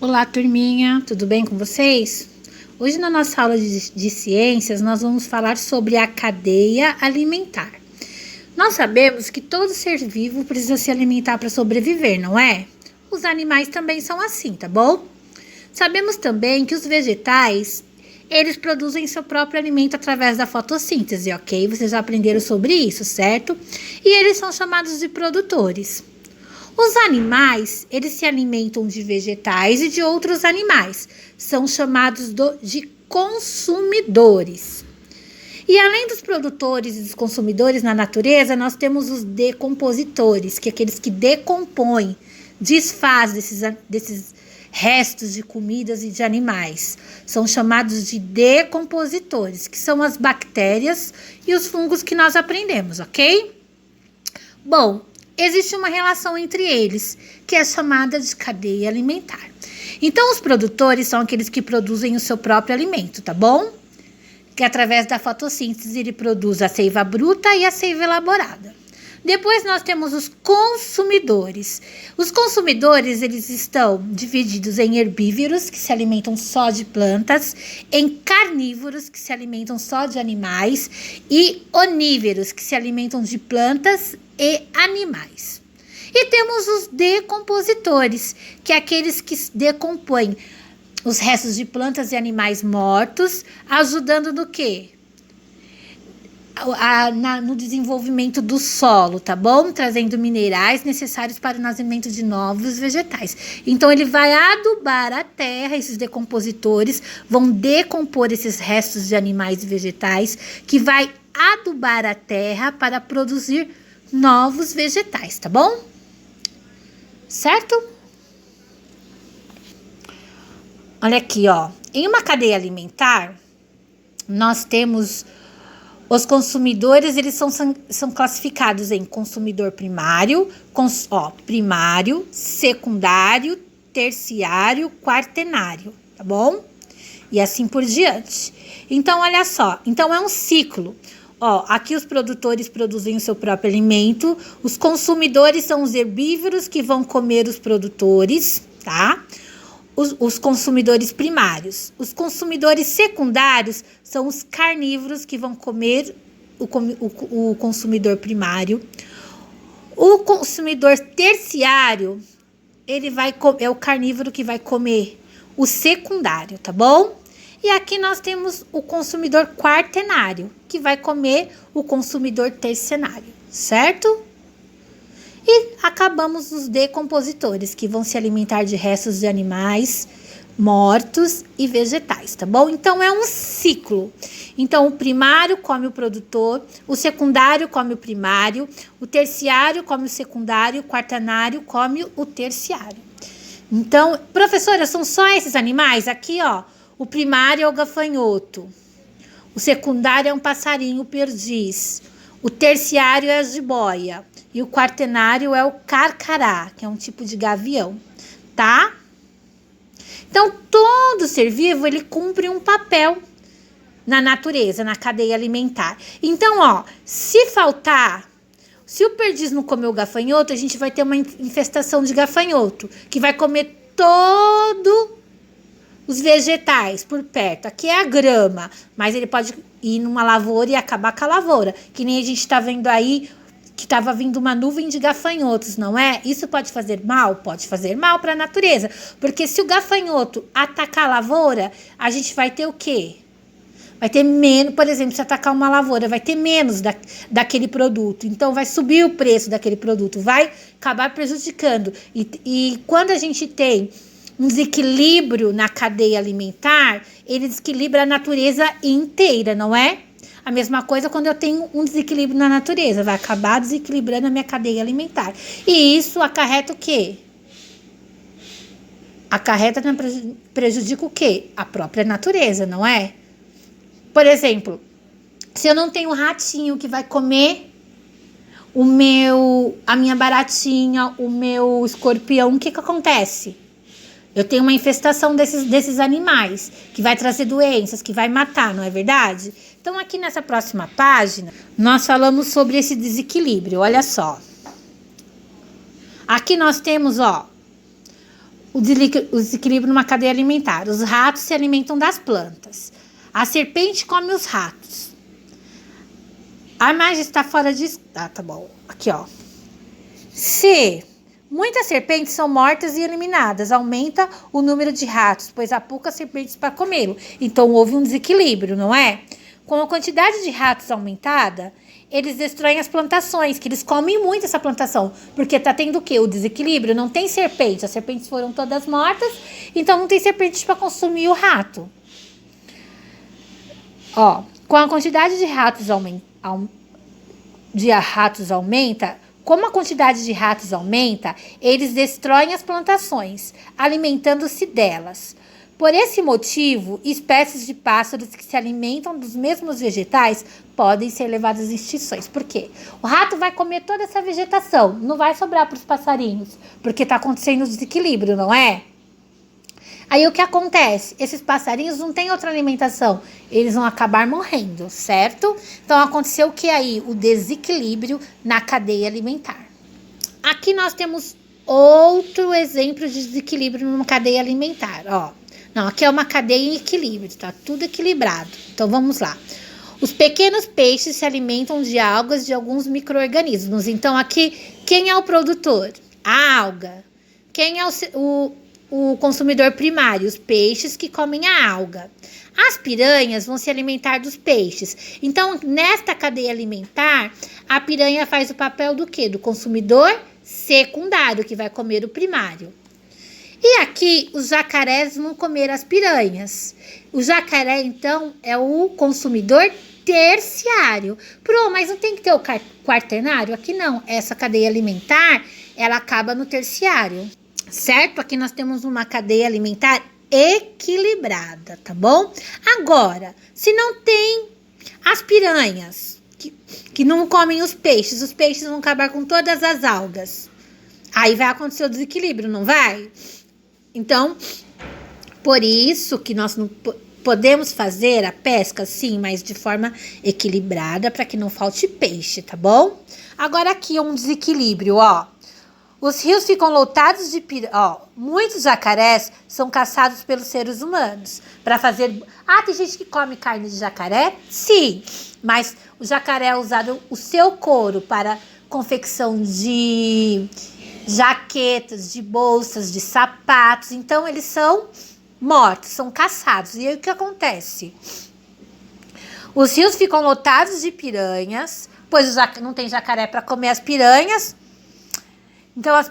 Olá, turminha, tudo bem com vocês? Hoje na nossa aula de ciências nós vamos falar sobre a cadeia alimentar. Nós sabemos que todo ser vivo precisa se alimentar para sobreviver, não é? Os animais também são assim, tá bom? Sabemos também que os vegetais, eles produzem seu próprio alimento através da fotossíntese, ok? Vocês já aprenderam sobre isso, certo? E eles são chamados de produtores. Os animais, eles se alimentam de vegetais e de outros animais. São chamados de consumidores. E além dos produtores e dos consumidores na natureza, nós temos os decompositores, que é aqueles que decompõem, desfazem desses restos de comidas e de animais. São chamados de decompositores, que são as bactérias e os fungos que nós aprendemos, ok? Bom, existe uma relação entre eles, que é chamada de cadeia alimentar. Então, os produtores são aqueles que produzem o seu próprio alimento, tá bom? Que através da fotossíntese ele produz a seiva bruta e a seiva elaborada. Depois nós temos os consumidores. Os consumidores, eles estão divididos em herbívoros, que se alimentam só de plantas, em carnívoros, que se alimentam só de animais, e onívoros, que se alimentam de plantas e animais. E temos os decompositores, que é aqueles que decompõem os restos de plantas e animais mortos, ajudando no quê? No desenvolvimento do solo, tá bom? Trazendo minerais necessários para o nascimento de novos vegetais. Então, ele vai adubar a terra, esses decompositores vão decompor esses restos de animais e vegetais, que vai adubar a terra para produzir novos vegetais, tá bom? Certo? Olha aqui, ó. Em uma cadeia alimentar, nós temos os consumidores, eles são classificados em consumidor primário, primário, secundário, terciário, quaternário, tá bom? E assim por diante. Então, olha só. Então, é um ciclo. Ó, aqui os produtores produzem o seu próprio alimento. Os consumidores são os herbívoros que vão comer os produtores, tá? Os consumidores primários. Os consumidores secundários são os carnívoros que vão comer o consumidor primário. O consumidor terciário, é o carnívoro que vai comer o secundário, tá bom? E aqui nós temos o consumidor quaternário, que vai comer o consumidor terciário, certo? E acabamos os decompositores, que vão se alimentar de restos de animais mortos e vegetais, tá bom? Então, é um ciclo. Então, o primário come o produtor, o secundário come o primário, o terciário come o secundário, o quaternário come o terciário. Então, professora, são só esses animais? Aqui, ó, o primário é o gafanhoto, o secundário é um passarinho perdiz, o terciário é a jiboia. E o quaternário é o carcará, que é um tipo de gavião, tá? Então, todo ser vivo, ele cumpre um papel na natureza, na cadeia alimentar. Então, ó, se o perdiz não comer o gafanhoto, a gente vai ter uma infestação de gafanhoto, que vai comer todos os vegetais por perto. Aqui é a grama, mas ele pode ir numa lavoura e acabar com a lavoura, que nem a gente tá vendo aí, que estava vindo uma nuvem de gafanhotos, não é? Isso pode fazer mal? Pode fazer mal para a natureza. Porque se o gafanhoto atacar a lavoura, a gente vai ter o quê? Vai ter menos, por exemplo, se atacar uma lavoura, vai ter menos daquele produto. Então, vai subir o preço daquele produto, vai acabar prejudicando. E quando a gente tem um desequilíbrio na cadeia alimentar, ele desequilibra a natureza inteira, não é? A mesma coisa quando eu tenho um desequilíbrio na natureza, vai acabar desequilibrando a minha cadeia alimentar. E isso acarreta o quê? Prejudica o quê? A própria natureza, não é? Por exemplo, se eu não tenho um ratinho que vai comer a minha baratinha, o meu escorpião, o que acontece? Eu tenho uma infestação desses animais, que vai trazer doenças, que vai matar, não é verdade? Então, aqui nessa próxima página, nós falamos sobre esse desequilíbrio, olha só. Aqui nós temos, ó, o desequilíbrio numa cadeia alimentar. Os ratos se alimentam das plantas. A serpente come os ratos. A imagem está fora de... Ah, tá bom. Aqui, ó. Se muitas serpentes são mortas e eliminadas, aumenta o número de ratos, pois há poucas serpentes para comê-lo. Então, houve um desequilíbrio, não é? Com a quantidade de ratos aumentada, eles destroem as plantações, que eles comem muito essa plantação. Porque tá tendo o quê? O desequilíbrio. Não tem serpente. As serpentes foram todas mortas, então não tem serpentes para consumir o rato. Ó, com a quantidade de ratos aumenta, como a quantidade de ratos aumenta, eles destroem as plantações, alimentando-se delas. Por esse motivo, espécies de pássaros que se alimentam dos mesmos vegetais podem ser levadas às extinções. Por quê? O rato vai comer toda essa vegetação, não vai sobrar para os passarinhos, porque está acontecendo o desequilíbrio, não é? Aí o que acontece? Esses passarinhos não têm outra alimentação, eles vão acabar morrendo, certo? Então aconteceu o que aí? O desequilíbrio na cadeia alimentar. Aqui nós temos outro exemplo de desequilíbrio numa cadeia alimentar, ó. Não, aqui é uma cadeia em equilíbrio, tá tudo equilibrado. Então vamos lá. Os pequenos peixes se alimentam de algas de alguns micro-organismos. Então aqui, quem é o produtor? A alga. Quem é o consumidor primário? Os peixes que comem a alga. As piranhas vão se alimentar dos peixes. Então, nesta cadeia alimentar, a piranha faz o papel do quê? Do consumidor secundário, que vai comer o primário. E aqui, os jacarés vão comer as piranhas. O jacaré, então, é o consumidor terciário. Mas não tem que ter o quaternário? Aqui não. Essa cadeia alimentar, ela acaba no terciário. Certo? Aqui nós temos uma cadeia alimentar equilibrada, tá bom? Agora, se não tem as piranhas, que não comem os peixes vão acabar com todas as algas. Aí vai acontecer o desequilíbrio, não vai? Então, por isso que nós não podemos fazer a pesca, sim, mas de forma equilibrada, para que não falte peixe, tá bom? Agora aqui é um desequilíbrio, ó. Os rios ficam lotados de piranhas. Muitos jacarés são caçados pelos seres humanos para fazer... Ah, tem gente que come carne de jacaré? Sim, mas o jacaré é usado o seu couro para confecção de jaquetas, de bolsas, de sapatos. Então, eles são mortos, são caçados. E aí, o que acontece? Os rios ficam lotados de piranhas, pois não tem jacaré para comer as piranhas. Então, as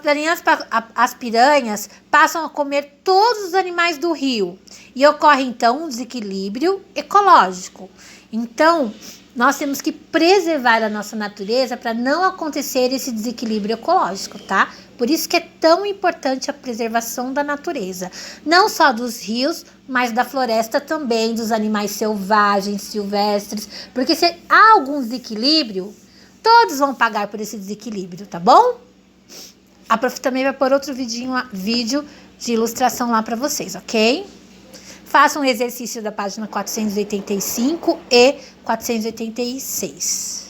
piranhas passam a comer todos os animais do rio. E ocorre, então, um desequilíbrio ecológico. Então, nós temos que preservar a nossa natureza para não acontecer esse desequilíbrio ecológico, tá? Por isso que é tão importante a preservação da natureza. Não só dos rios, mas da floresta também, dos animais selvagens, silvestres. Porque se há algum desequilíbrio, todos vão pagar por esse desequilíbrio, tá bom? A prof também vai pôr outro vídeo de ilustração lá para vocês, ok? Façam um exercício da página 485 e 486.